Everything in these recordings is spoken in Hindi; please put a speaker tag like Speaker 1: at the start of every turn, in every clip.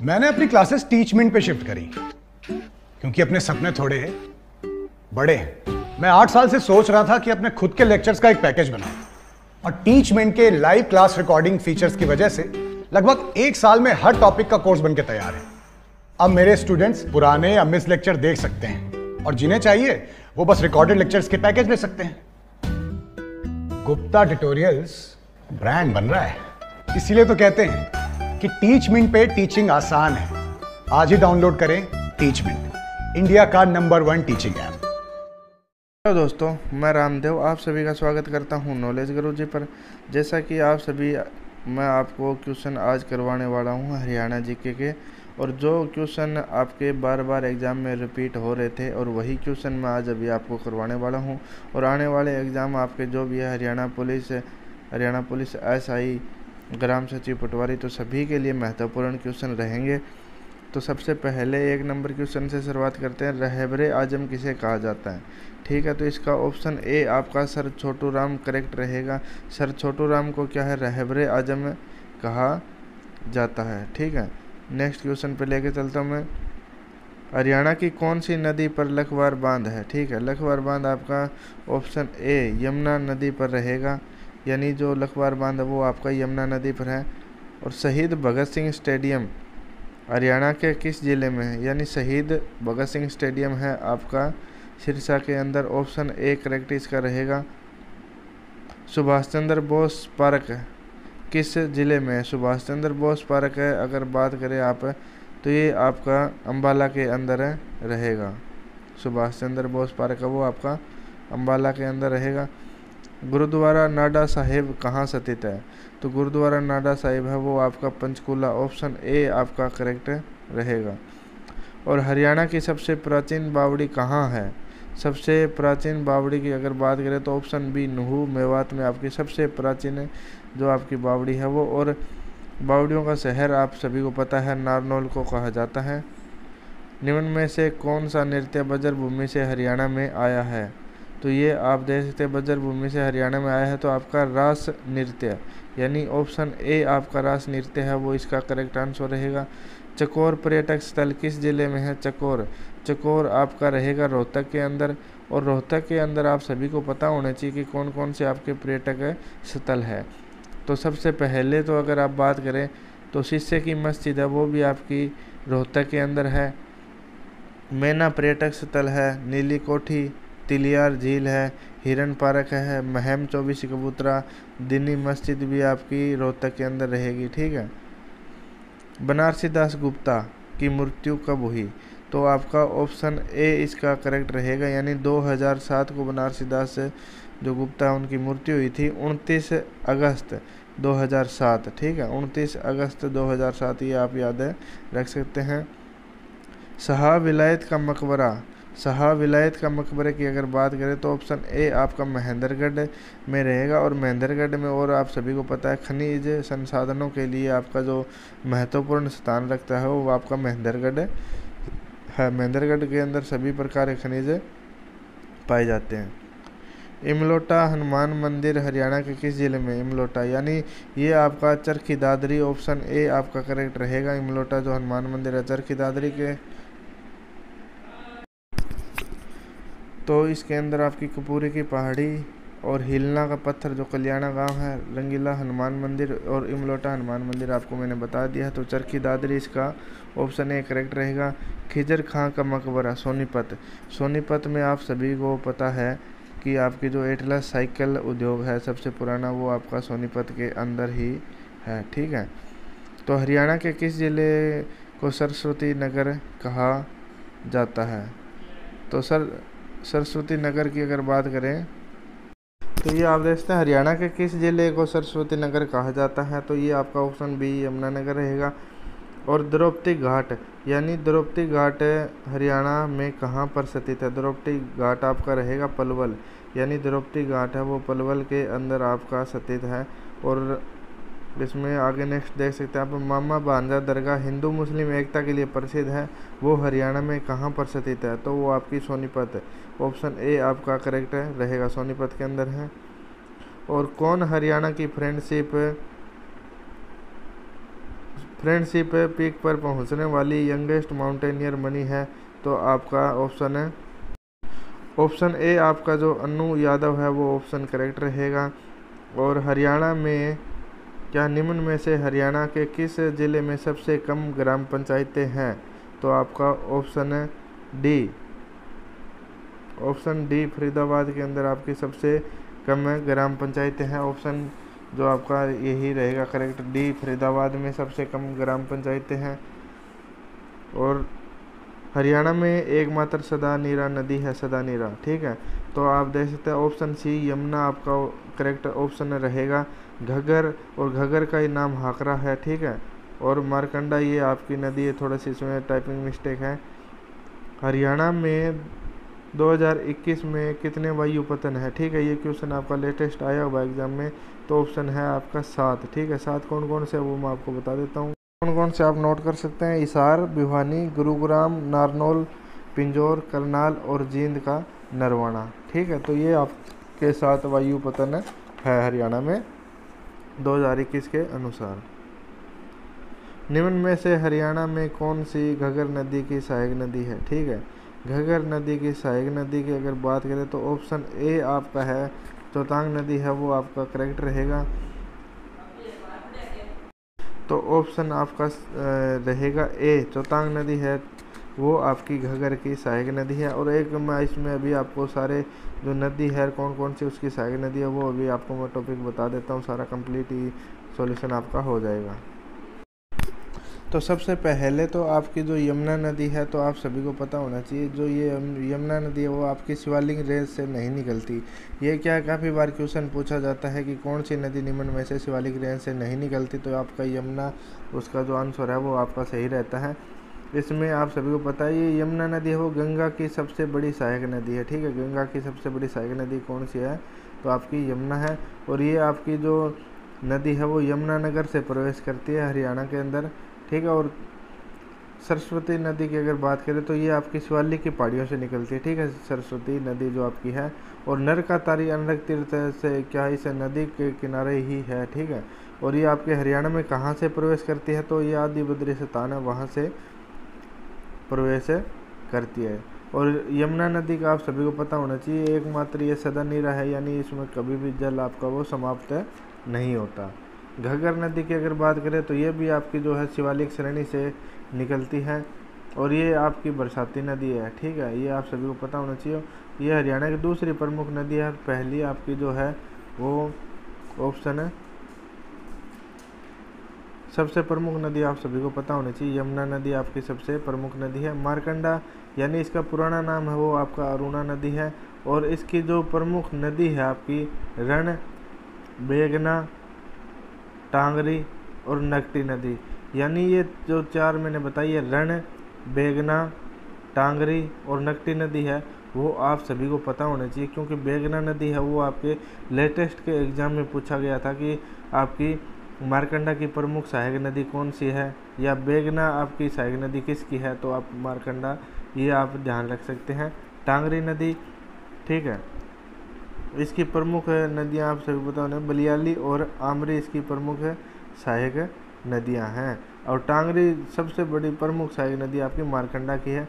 Speaker 1: मैंने अपनी क्लासेस टीचमेंट पे शिफ्ट करी क्योंकि अपने सपने थोड़े बड़े हैं। मैं 8 साल से सोच रहा था कि अपने खुद के लेक्चर्स का एक पैकेज बनाऊं और टीचमेंट के लाइव क्लास रिकॉर्डिंग फीचर्स की वजह से लगभग 1 साल में हर टॉपिक का कोर्स बनके तैयार है। अब मेरे स्टूडेंट्स पुराने या मिस लेक्चर देख सकते हैं और जिन्हें चाहिए वो बस रिकॉर्डेड लेक्चर्स के पैकेज ले सकते हैं। गुप्ता ट्यूटोरियल्स ब्रांड बन रहा है, इसीलिए तो कहते हैं कि टीचमेंट पे टीचिंग आसान है। आज ही डाउनलोड करें टीचमेंट, इंडिया का नंबर 1 टीचिंग ऐप।
Speaker 2: हेलो दोस्तों, मैं रामदेव आप सभी का स्वागत करता हूं नॉलेज गुरुजी पर। जैसा कि आप सभी, मैं आपको क्वेश्चन आज करवाने वाला हूं हरियाणा जीके के, और जो क्वेश्चन आपके बार बार एग्ज़ाम में रिपीट हो रहे थे और वही क्वेश्चन मैं आज अभी आपको करवाने वाला हूं। और आने वाले एग्ज़ाम आपके जो भी है हरियाणा पुलिस SI, ग्राम सचिव, पटवारी, तो सभी के लिए महत्वपूर्ण क्वेश्चन रहेंगे। तो सबसे पहले 1 नंबर क्वेश्चन से शुरुआत करते हैं। रहबरे आजम किसे कहा जाता है? ठीक है, तो इसका ऑप्शन ए आपका सर छोटू राम करेक्ट रहेगा। सर छोटू राम को क्या है, रहबरे आजम कहा जाता है। ठीक है, नेक्स्ट क्वेश्चन पे लेके चलता हूँ मैं। हरियाणा की कौन सी नदी पर लखवार बांध है? ठीक है, लखवार बांध आपका ऑप्शन ए यमुना नदी पर रहेगा, यानी जो लखवार बांध है वो आपका यमुना नदी पर है। और शहीद भगत सिंह स्टेडियम हरियाणा के किस ज़िले में है? यानी शहीद भगत सिंह स्टेडियम है आपका सिरसा के अंदर। ऑप्शन ए करेक्ट इसका रहेगा। सुभाष चंद्र बोस पार्क किस ज़िले में है? सुभाष चंद्र बोस पार्क है अगर बात करें आप, तो ये आपका अम्बाला के अंदर रहेगा। सुभाष चंद्र बोस पार्क है वो आपका अम्बाला के अंदर रहेगा। गुरुद्वारा नाडा साहिब कहाँ स्थित है? तो गुरुद्वारा नाडा साहिब है वो आपका पंचकूला। ऑप्शन ए आपका करेक्ट रहेगा। और हरियाणा की सबसे प्राचीन बावड़ी कहाँ है? सबसे प्राचीन बावड़ी की अगर बात करें तो ऑप्शन बी नुहू, मेवात में आपकी सबसे प्राचीन जो आपकी बावड़ी है वो। और बावड़ियों का शहर आप सभी को पता है नारनौल को कहा जाता है। निम्न में से कौन सा नृत्य बजर भूमि से हरियाणा में आया है? तो ये आप देख सकते हैं बजर भूमि से हरियाणा में आया है, तो आपका रास नृत्य, यानी ऑप्शन ए आपका रास नृत्य है वो इसका करेक्ट आंसर रहेगा। चकोर पर्यटक स्थल किस जिले में है? चकोर आपका रहेगा रोहतक के अंदर। और रोहतक के अंदर आप सभी को पता होना चाहिए कि कौन कौन से आपके पर्यटक स्थल है। तो सबसे पहले तो अगर आप बात करें तो शीशे की मस्जिद है वो भी आपकी रोहतक के अंदर है। मैना पर्यटक स्थल है, नीली कोठी, तिलियार झील है, हिरन पार्क है, महम 24 कबूतरा, दिनी मस्जिद भी आपकी रोहतक के अंदर रहेगी। ठीक है, बनारसी दास गुप्ता की मृत्यु कब हुई? तो आपका ऑप्शन ए इसका करेक्ट रहेगा, यानी 2007 को बनारसी दास जो गुप्ता उनकी मृत्यु हुई थी 29 अगस्त 2007। ठीक है, 29 अगस्त 2007 ये आप याद रख सकते हैं। शाह विलायत का मकबरे की अगर बात करें तो ऑप्शन ए आपका महेंद्रगढ़ में रहेगा। और महेंद्रगढ़ में, और आप सभी को पता है, खनिज संसाधनों के लिए आपका जो महत्वपूर्ण स्थान रखता है वो आपका महेंद्रगढ़ है। महेंद्रगढ़ के अंदर सभी प्रकार के खनिज पाए जाते हैं। इमलोटा हनुमान मंदिर हरियाणा के किस जिले में? इमलोटा यानी ये आपका चरखी दादरी, ऑप्शन ए आपका करेक्ट रहेगा। इमलोटा जो हनुमान मंदिर है चरखी दादरी के, तो इसके अंदर आपकी कपूरी की पहाड़ी और हिलना का पत्थर जो कल्याणा गांव है, रंगीला हनुमान मंदिर और इमलोटा हनुमान मंदिर आपको मैंने बता दिया। तो चरखी दादरी इसका ऑप्शन ए करेक्ट रहेगा। खिजर खां का मकबरा सोनीपत में आप सभी को पता है कि आपकी जो एटलस साइकिल उद्योग है सबसे पुराना वो आपका सोनीपत के अंदर ही है। ठीक है, तो हरियाणा के किस जिले को सरस्वती नगर कहा जाता है? तो सरस्वती नगर की अगर बात करें तो ये आप देखते हैं हरियाणा के किस जिले को सरस्वती नगर कहा जाता है? तो ये आपका ऑप्शन बी यमुनानगर रहेगा। और द्रौपदी घाट, यानी द्रौपदी घाट हरियाणा में कहाँ पर स्थित है? द्रौपदी घाट आपका रहेगा पलवल, यानी द्रौपदी घाट है वो पलवल के अंदर आपका स्थित है। और इसमें आगे नेक्स्ट देख सकते हैं आप, मामा भांजा दरगाह हिंदू मुस्लिम एकता के लिए प्रसिद्ध है, वो हरियाणा में कहाँ पर स्थित है? तो वो आपकी सोनीपत है। ऑप्शन ए आपका करेक्ट रहेगा, सोनीपत के अंदर है। और कौन हरियाणा की फ्रेंडशिप फ्रेंडशिप पीक पर पहुंचने वाली यंगेस्ट माउंटेनियर बनी है, तो आपका ऑप्शन ए आपका जो अन्नू यादव है वो ऑप्शन करेक्ट रहेगा। और हरियाणा में क्या निम्न में से हरियाणा के किस जिले में सबसे कम ग्राम पंचायतें हैं, तो आपका ऑप्शन डी फरीदाबाद के अंदर आपकी सबसे कम ग्राम पंचायतें हैं। ऑप्शन जो आपका यही रहेगा करेक्ट, डी फरीदाबाद में सबसे कम ग्राम पंचायतें हैं। और हरियाणा में एकमात्र सदा नीरा नदी है, सदा नीरा, ठीक है। तो आप देख सकते हैं ऑप्शन सी यमुना आपका करेक्ट ऑप्शन रहेगा। घग्गर, और घग्गर का ही नाम हाकरा है, ठीक है। और मारकंडा ये आपकी नदी है, थोड़ा सी इसमें टाइपिंग मिस्टेक है। हरियाणा में 2021 में कितने वायु पतन है, ठीक है। ये क्वेश्चन आपका लेटेस्ट आया हुआ एग्जाम में, तो ऑप्शन है आपका 7, ठीक है। 7 कौन कौन से वो मैं आपको बता देता हूँ, कौन कौन से आप नोट कर सकते हैं। हिसार, भिवानी, गुरुग्राम, नारनौल, पिंजौर, करनाल और जींद का नरवाना, ठीक है। तो ये आपके 7 वायु पतन है हरियाणा में 2021 के अनुसार। निम्न में से हरियाणा में कौन सी घग्गर नदी की सहायक नदी है, ठीक है। घग्गर नदी की सहायक नदी की अगर बात करें तो ऑप्शन ए आपका है चौतांग नदी है, वो आपका करेक्ट रहेगा। तो ऑप्शन आपका रहेगा ए, चौतांग नदी है वो आपकी घग्गर की सहायक नदी है। और एक मैं इसमें अभी आपको सारे जो नदी है कौन कौन सी उसकी सहायक नदी है वो अभी आपको मैं टॉपिक बता देता हूँ, सारा कंप्लीट ही सॉल्यूशन आपका हो जाएगा। तो सबसे पहले तो आपकी जो यमुना नदी है, तो आप सभी को पता होना चाहिए जो ये यमुना नदी है वो आपकी शिवालिक रेंज से नहीं निकलती। ये क्या काफ़ी बार क्वेश्चन पूछा जाता है कि कौन सी नदी निम्न में से शिवालिक रेंज से नहीं निकलती, तो आपका यमुना उसका जो आंसर है वो आपका सही रहता है। इसमें आप सभी को पता है ये यमुना नदी है वो गंगा की सबसे बड़ी सहायक नदी है, ठीक है। गंगा की सबसे बड़ी सहायक नदी कौन सी है, तो आपकी यमुना है। और ये आपकी जो नदी है वो यमुनानगर से प्रवेश करती है हरियाणा के अंदर, ठीक है। और सरस्वती नदी की अगर बात करें तो ये आपकी शिवालिक की पहाड़ियों से निकलती है, ठीक है, सरस्वती नदी जो आपकी है। और नरकातारी अनरक तीर्थ से क्या इस नदी के किनारे ही है, ठीक है। और ये आपके हरियाणा में कहाँ से प्रवेश करती है, तो ये आदि बद्री स्थान है वहाँ से प्रवेश करती है। और यमुना नदी का आप सभी को पता होना चाहिए एकमात्र ये सदा नीरा है, यानी इसमें कभी भी जल आपका वो समाप्त नहीं होता। घग्गर नदी की अगर बात करें तो ये भी आपकी जो है शिवालिक श्रेणी से निकलती है और ये आपकी बरसाती नदी है, ठीक है। ये आप सभी को पता होना चाहिए। ये हरियाणा की दूसरी प्रमुख नदी है, पहली आपकी जो है वो ऑप्शन है सबसे प्रमुख नदी आप सभी को पता होनी चाहिए, यमुना नदी आपकी सबसे प्रमुख नदी है। मारकंडा यानी इसका पुराना नाम है वो आपका अरुणा नदी है। और इसकी जो प्रमुख नदी है आपकी रण, बेगना, टांगरी और नकटी नदी, यानी ये जो 4 मैंने बताई है रण, बेगना, टांगरी और नकटी नदी है वो आप सभी को पता होना चाहिए, क्योंकि बेगना नदी है वो आपके लेटेस्ट के एग्ज़ाम में पूछा गया था कि आपकी मारकंडा की प्रमुख सहायक नदी कौन सी है या बेगना आपकी सहायक नदी किसकी है, तो आप मारकंडा ये आप ध्यान रख सकते हैं। टांगरी नदी, ठीक है, इसकी प्रमुख नदियां आप सभी पता होने बलियाली और आमरी इसकी प्रमुख सहायक नदियां हैं। और टांगरी सबसे बड़ी प्रमुख सहायक नदी आपकी मारकंडा की है।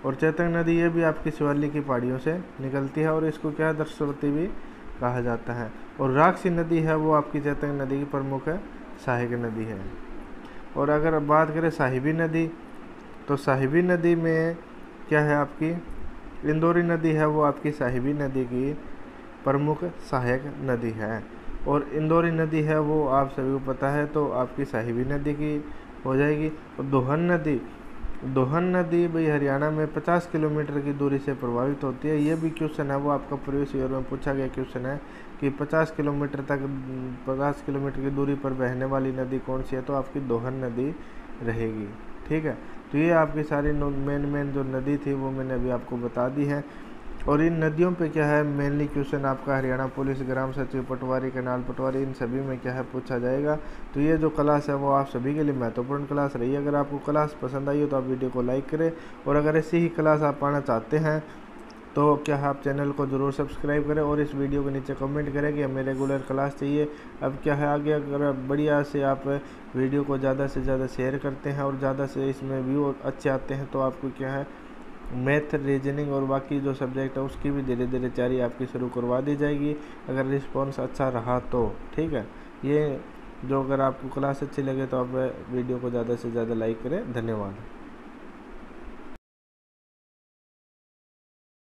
Speaker 2: और चेतक नदी ये भी आपकी शिवालिक की पहाड़ियों से निकलती है और इसको क्या सरस्वती भी कहा जाता है। और राक्षसी नदी है वो आपकी चेतक नदी की प्रमुख सहायक नदी है। और अगर बात करें साहिबी नदी, तो साहिबी नदी में क्या है आपकी इंदौरी नदी है वो आपकी साहिबी नदी की प्रमुख सहायक नदी है। और इंदौरी नदी है वो आप सभी को पता है तो आपकी साहिबी नदी की हो जाएगी। और दोहन नदी भाई हरियाणा में 50 किलोमीटर की दूरी से प्रभावित होती है। ये भी क्वेश्चन है वो आपका प्रीवियस ईयर में पूछा गया क्वेश्चन है कि 50 किलोमीटर की दूरी पर बहने वाली नदी कौन सी है, तो आपकी दोहन नदी रहेगी, ठीक है। तो ये आपकी सारी मेन जो नदी थी वो मैंने अभी आपको बता दी है। और इन नदियों पे क्या है मेनली क्वेश्चन आपका हरियाणा पुलिस, ग्राम सचिव, पटवारी, कैनाल पटवारी, इन सभी में क्या है पूछा जाएगा। तो ये जो क्लास है वो आप सभी के लिए महत्वपूर्ण क्लास रही है। अगर आपको क्लास पसंद आई हो तो आप वीडियो को लाइक करें और अगर ऐसी ही क्लास आप पाना चाहते हैं तो क्या आप चैनल को ज़रूर सब्सक्राइब करें और इस वीडियो के नीचे कमेंट करें कि हमें रेगुलर क्लास चाहिए। अब क्या है, आगे अगर बढ़िया से आप वीडियो को ज़्यादा से ज़्यादा शेयर करते हैं और ज़्यादा से इसमें व्यू अच्छे आते हैं तो आपको क्या है, मैथ, रीजनिंग और बाकी जो सब्जेक्ट है उसकी भी धीरे धीरे तैयारी आपकी शुरू करवा दी जाएगी, अगर रिस्पॉन्स अच्छा रहा तो। ठीक है, ये जो अगर आपको क्लास अच्छी लगे तो आप वीडियो को ज़्यादा से ज़्यादा लाइक करें। धन्यवाद।